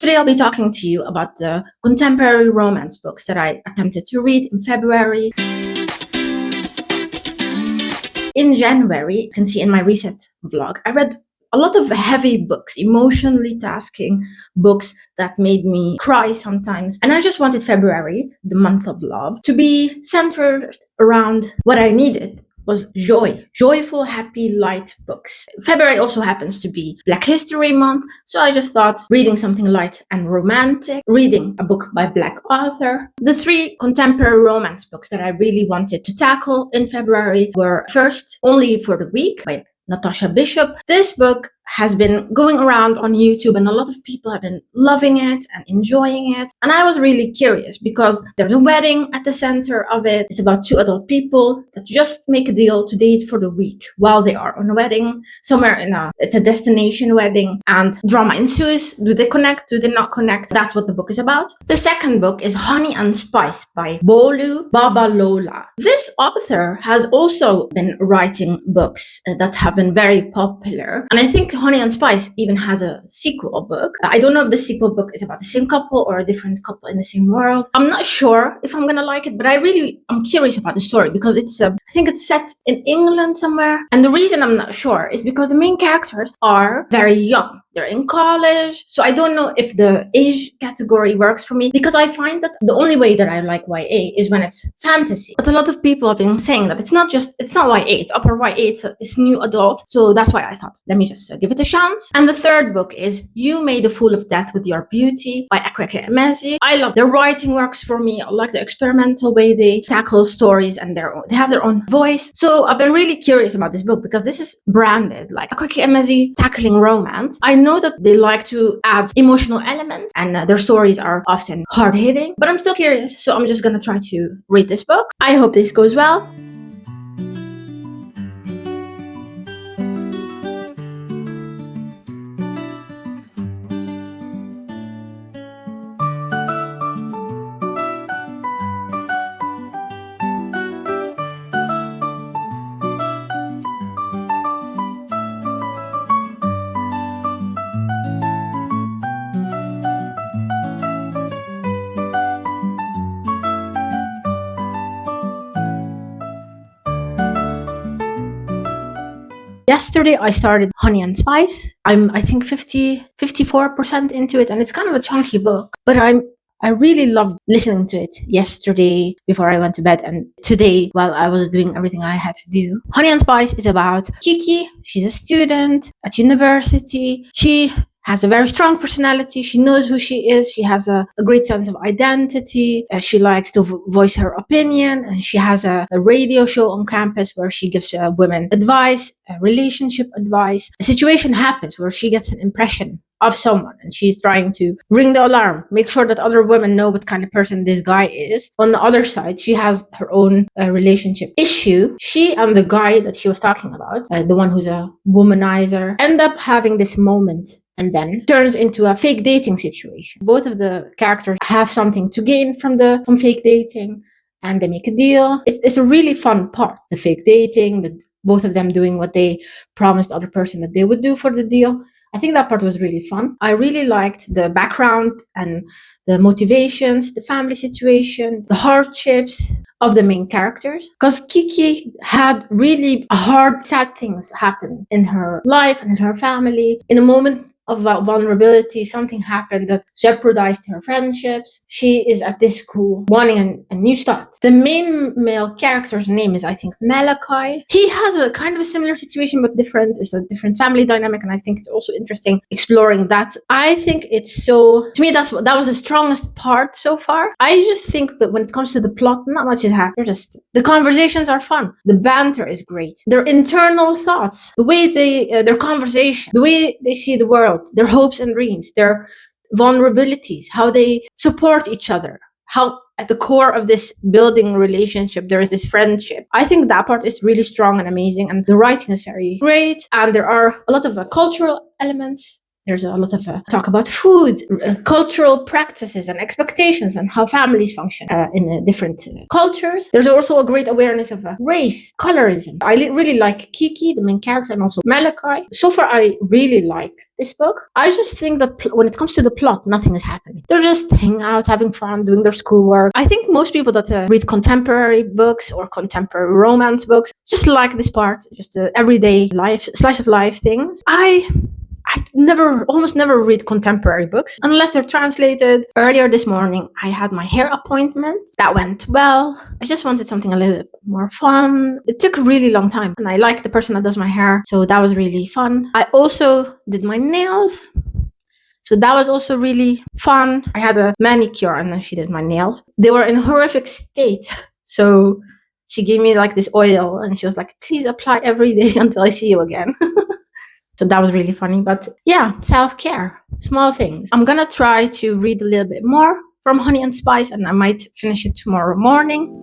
Today I'll be talking to you about the contemporary romance books that I attempted to read in February. In January, you can see in my recent vlog, I read a lot of heavy books, emotionally tasking books that made me cry sometimes. And I just wanted February, the month of love, to be centered around what I needed was joy. Joyful, happy, light books. February also happens to be Black History Month, so I just thought reading something light and romantic, reading a book by Black author. The three contemporary romance books that I really wanted to tackle in February were first, Only for the Weak by Natasha Bishop. This book has been going around on YouTube and a lot of people have been loving it and enjoying it. And I was really curious because there's a wedding at the center of it. It's about two adult people that just make a deal to date for the week while they are on a wedding, somewhere it's a destination wedding, and drama ensues. Do they connect? Do they not connect? That's what the book is about. The second book is Honey and Spice by Bolu Babalola. This author has also been writing books that have been very popular. And I think Honey and Spice even has a sequel book. I don't know if the sequel book is about the same couple or a different couple in the same world. I'm not sure if I'm gonna like it, but I'm curious about the story because I think it's set in England somewhere. And the reason I'm not sure is because the main characters are very young. They're in college. So I don't know if the age category works for me because I find that the only way that I like YA is when it's fantasy. But a lot of people have been saying that it's not YA, it's upper YA, it's new adult. So that's why I thought, let me just give it a chance. And the third book is You Made a Fool of Death with Your Beauty by Akweke Emezi. I love their writing works for me. I like the experimental way they tackle stories and they have their own voice. So I've been really curious about this book because this is branded like Akweke Emezi tackling romance. I know that they like to add emotional elements and their stories are often hard-hitting, but I'm still curious, so I'm just gonna try to read this book. I hope this goes well. Yesterday, I started Honey and Spice. I think 54% into it, and it's kind of a chunky book, but I really loved listening to it yesterday before I went to bed and today while I was doing everything I had to do. Honey and Spice is about Kiki. She's a student at university. She has a very strong personality. She knows who she is. She has a great sense of identity. She likes to voice her opinion. And she has a radio show on campus where she gives women advice, relationship advice. A situation happens where she gets an impression of someone and she's trying to ring the alarm, make sure that other women know what kind of person this guy is. On the other side, she has her own relationship issue. She and the guy that she was talking about, the one who's a womanizer, end up having this moment and then turns into a fake dating situation. Both of the characters have something to gain from fake dating and they make a deal. It's a really fun part, the fake dating, both of them doing what they promised the other person that they would do for the deal. I think that part was really fun. I really liked the background and the motivations, the family situation, the hardships of the main characters. Because Kiki had really hard, sad things happen in her life and in her family. In a moment of vulnerability, something happened that jeopardized her friendships. She is at this school wanting a new start. The main male character's name is, I think, Malachi. He has a kind of a similar situation but different. It's a different family dynamic and I think it's also interesting exploring that. I think it's so, to me, that was the strongest part so far. I just think that when it comes to the plot, not much is happening. The conversations are fun. The banter is great. Their internal thoughts, the way their conversation, the way they see the world, their hopes and dreams, their vulnerabilities, how they support each other, how at the core of this building relationship there is this friendship. I think that part is really strong and amazing and the writing is very great and there are a lot of cultural elements. There's a lot of talk about food, cultural practices and expectations, and how families function in different cultures. There's also a great awareness of race, colorism. I really like Kiki, the main character, and also Malachi. So far, I really like this book. I just think that when it comes to the plot, nothing is happening. They're just hanging out, having fun, doing their schoolwork. I think most people that read contemporary books or contemporary romance books just like this part, just the everyday life, slice of life things. I almost never read contemporary books unless they're translated. Earlier this morning, I had my hair appointment. That went well. I just wanted something a little bit more fun. It took a really long time, and I like the person that does my hair, so that was really fun. I also did my nails. So that was also really fun. I had a manicure and then she did my nails. They were in a horrific state. So she gave me like this oil and she was like, please apply every day until I see you again. So that was really funny. But yeah, self-care, small things. I'm going to try to read a little bit more from Honey and Spice and I might finish it tomorrow morning.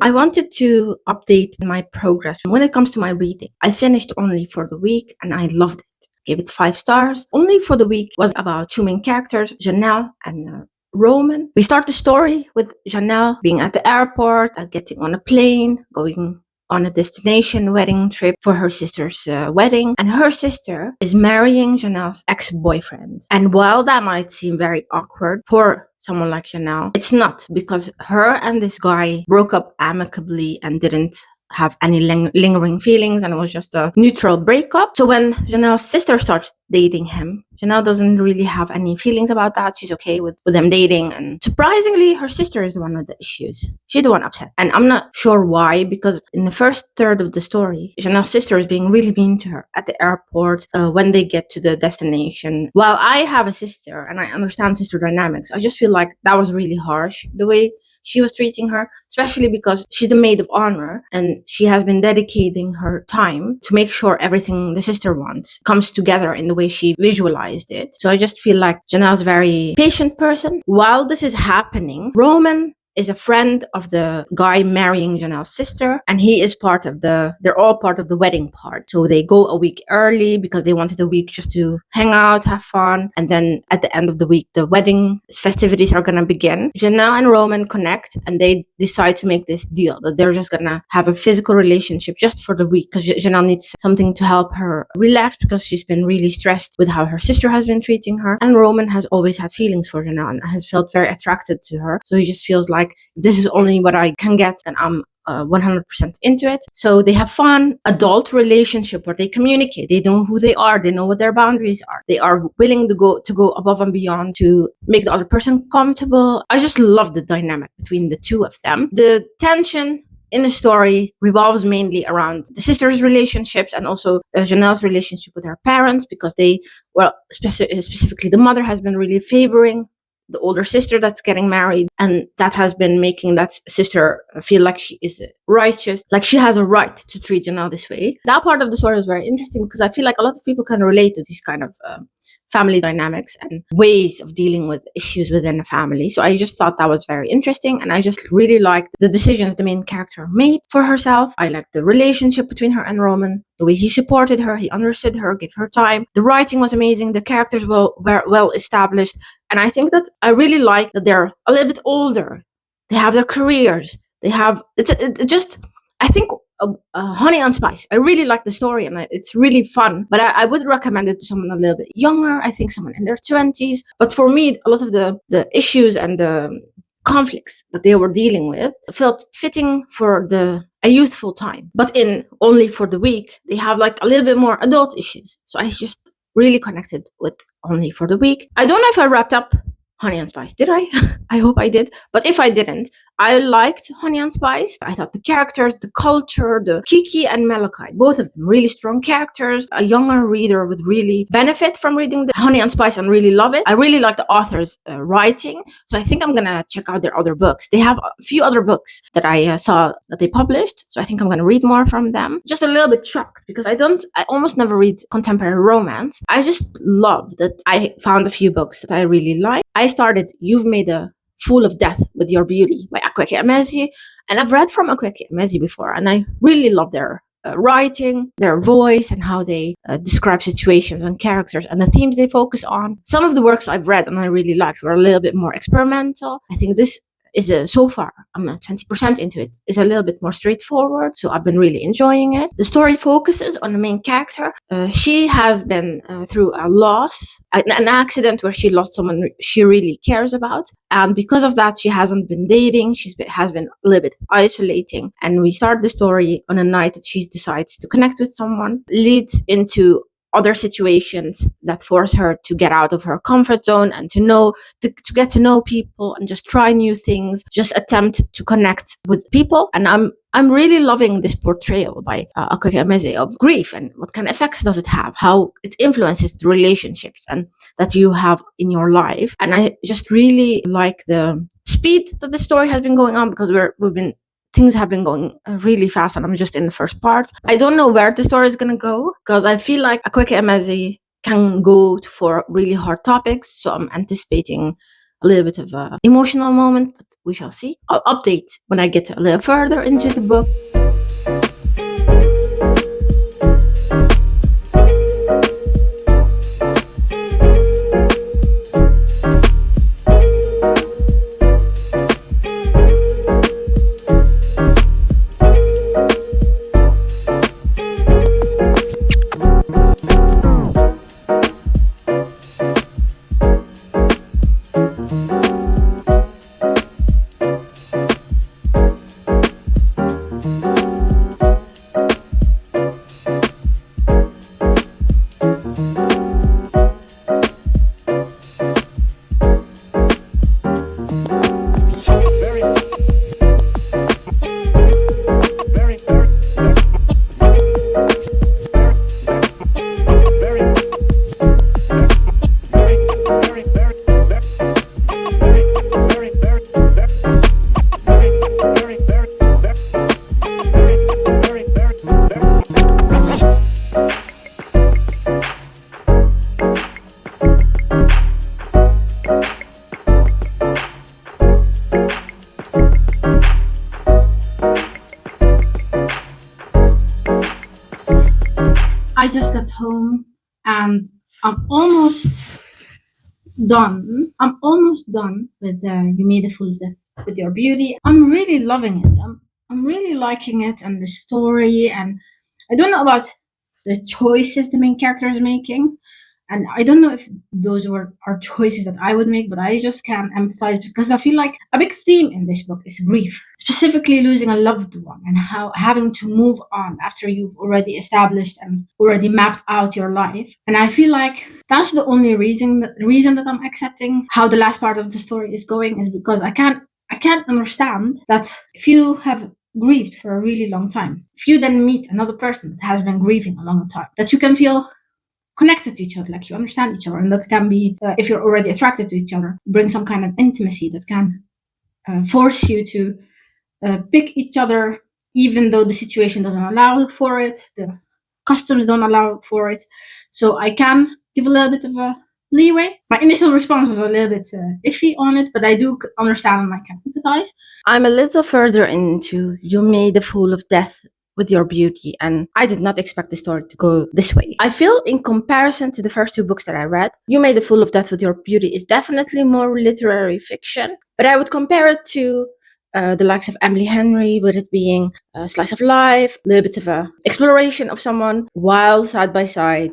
I wanted to update my progress when it comes to my reading. I finished Only for the Week and I loved it. Gave it 5 stars. Only for the Week was about 2 main characters, Janelle and Roman. We start the story with Janelle being at the airport, getting on a plane, going on a destination wedding trip for her sister's wedding. And her sister is marrying Janelle's ex-boyfriend. And while that might seem very awkward for someone like Janelle, it's not, because her and this guy broke up amicably and didn't have any lingering feelings, and it was just a neutral breakup. So when Janelle's sister starts dating him, Janelle doesn't really have any feelings about that. She's okay with them dating, and surprisingly, her sister is the one with the issues. She's the one upset, and I'm not sure why, because in the first third of the story, Janelle's sister is being really mean to her at the airport when they get to the destination. While I have a sister and I understand sister dynamics, I just feel like that was really harsh, the way she was treating her, especially because she's the maid of honor and she has been dedicating her time to make sure everything the sister wants comes together in the way she visualized it. So I just feel like Janelle's a very patient person. While this is happening, Roman is a friend of the guy marrying Janelle's sister, and he is they're all part of the wedding part. So they go a week early because they wanted a week just to hang out, have fun, and then at the end of the week, the wedding festivities are gonna begin. Janelle and Roman connect, and they decide to make this deal that they're just gonna have a physical relationship just for the week, because Janelle needs something to help her relax because she's been really stressed with how her sister has been treating her, and Roman has always had feelings for Janelle and has felt very attracted to her. So he just feels like, if this is only what I can get, then I'm 100% into it. So they have fun, adult relationship where they communicate. They know who they are. They know what their boundaries are. They are willing to go above and beyond to make the other person comfortable. I just love the dynamic between the two of them. The tension in the story revolves mainly around the sisters' relationships and also Janelle's relationship with her parents, because specifically the mother has been really favoring the older sister that's getting married, and that has been making that sister feel like she is righteous, like she has a right to treat Janelle this way. That part of the story was very interesting because I feel like a lot of people can relate to these kind of family dynamics and ways of dealing with issues within a family. So I just thought that was very interesting, and I just really liked the decisions the main character made for herself. I liked the relationship between her and Roman, the way he supported her, he understood her, gave her time. The writing was amazing, the characters were well established, and I think that I really like that they're a little bit older. They have their careers. They have I think Honey and Spice. I really like the story and it's really fun. But I would recommend it to someone a little bit younger. I think someone in their 20s. But for me, a lot of the issues and the conflicts that they were dealing with felt fitting for a youthful time. But in Only for the Week, they have like a little bit more adult issues. So I just really connected with Only for the Week. I don't know if I wrapped up Honey and Spice. Did I? I hope I did. But if I didn't, I liked Honey and Spice. I thought the characters, the culture, the Kiki and Malachi, both of them really strong characters. A younger reader would really benefit from reading the Honey and Spice and really love it. I really like the author's writing. So I think I'm going to check out their other books. They have a few other books that I saw that they published. So I think I'm going to read more from them. Just a little bit shocked because I almost never read contemporary romance. I just loved that I found a few books that I really like. I started You've Made a Fool of Death with Your Beauty by Akwaeke Emezi, and I've read from Akwaeke Emezi before, and I really love their writing, their voice, and how they describe situations and characters and the themes they focus on. Some of the works I've read and I really liked were a little bit more experimental. I think this is so far, I'm 20% into it, is a little bit more straightforward, so I've been really enjoying it. The story focuses on the main character. She has been through a loss, an accident where she lost someone she really cares about, and because of that she hasn't been dating. Has been a little bit isolating, and we start the story on a night that she decides to connect with someone, leads into other situations that force her to get out of her comfort zone and to get to know people and just try new things, just attempt to connect with people. And I'm really loving this portrayal by Akoke Emeze of grief and what kind of effects does it have, how it influences the relationships and that you have in your life. And I just really like the speed that the story has been going on, because things have been going really fast and I'm just in the first part. I don't know where the story is going to go, because I feel like Akoke Emeze can go for really hard topics. So I'm anticipating a little bit of an emotional moment, but we shall see. I'll update when I get a little further into the book. I just got home and I'm almost done. I'm almost done with You Made a Fool of Death with Your Beauty. I'm really loving it. I'm really liking it and the story, and I don't know about the choices the main character is making. And I don't know if those are choices that I would make, but I just can empathize, because I feel like a big theme in this book is grief, specifically losing a loved one and how having to move on after you've already established and already mapped out your life. And I feel like that's the only reason that I'm accepting how the last part of the story is going, is because I can't understand that if you have grieved for a really long time, if you then meet another person that has been grieving a long time, that you can feel connected to each other, like you understand each other, and that can be, if you're already attracted to each other, bring some kind of intimacy that can force you to pick each other, even though the situation doesn't allow for it, the customs don't allow for it. So I can give a little bit of a leeway. My initial response was a little bit iffy on it, but I do understand and I can empathize. I'm a little further into You Made a Fool of Death with Your Beauty, and I did not expect the story to go this way. I feel, in comparison to the first two books that I read, You Made a Fool of Death with Your Beauty is definitely more literary fiction, but I would compare it to the likes of Emily Henry, with it being a slice of life, a little bit of a exploration of someone, while side by side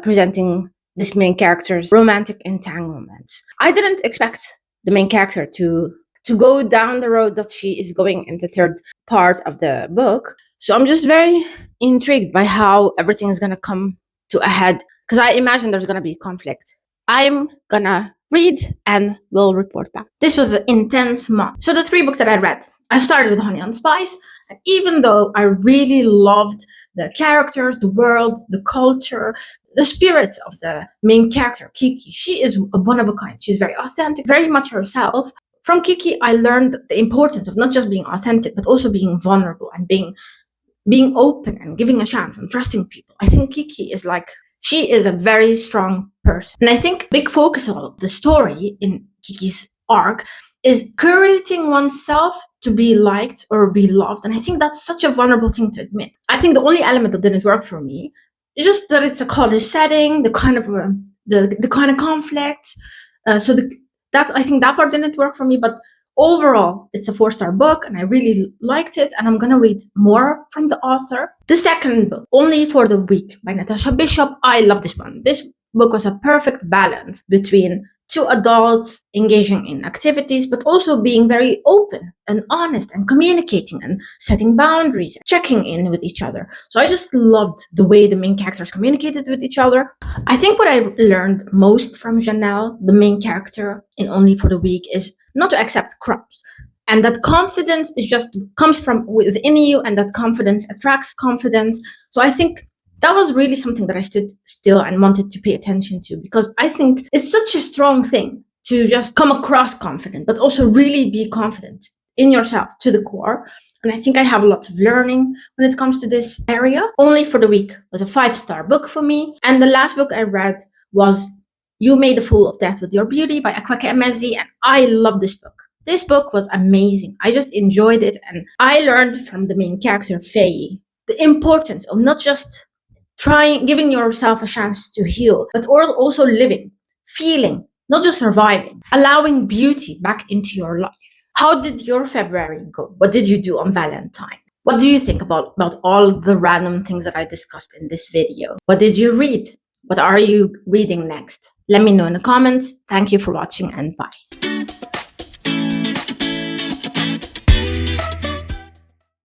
presenting this main character's romantic entanglements. I didn't expect the main character to go down the road that she is going in the third part of the book. So I'm just very intrigued by how everything is going to come to a head, because I imagine there's going to be conflict. I'm going to read and we'll report back. This was an intense month. So the 3 books that I read, I started with Honey and Spice. And even though I really loved the characters, the world, the culture, the spirit of the main character, Kiki, she is one of a kind. She's very authentic, very much herself. From Kiki, I learned the importance of not just being authentic, but also being vulnerable and being open and giving a chance and trusting people. I think Kiki is she is a very strong person. And I think big focus of the story in Kiki's arc is curating oneself to be liked or be loved. And I think that's such a vulnerable thing to admit. I think the only element that didn't work for me is just that it's a college setting, the kind of conflict. That I think that part didn't work for me. But overall, it's a 4-star book, and I really liked it. And I'm gonna read more from the author. The second book, Only for the Weak by Natasha Bishop. I love this one. This book was a perfect balance between two adults engaging in activities, but also being very open and honest and communicating and setting boundaries, checking in with each other. So I just loved the way the main characters communicated with each other. I think what I learned most from Janelle, the main character in Only for the Weak, is not to accept crumbs. And that confidence is just comes from within you, and that confidence attracts confidence. So I think that was really something that I stood still and wanted to pay attention to, because I think it's such a strong thing to just come across confident, but also really be confident in yourself to the core. And I think I have a lot of learning when it comes to this area. Only for the Weak was a 5-star book for me. And the last book I read was You Made a Fool of Death with Your Beauty by Akweke Emezi. And I love this book. This book was amazing. I just enjoyed it. And I learned from the main character, Faye, the importance of not just giving yourself a chance to heal, but also living, feeling, not just surviving, allowing beauty back into your life. How did your February go? What did you do on Valentine? What do you think about all the random things that I discussed in this video? What did you read? What are you reading next? Let me know in the comments. Thank you for watching, and bye.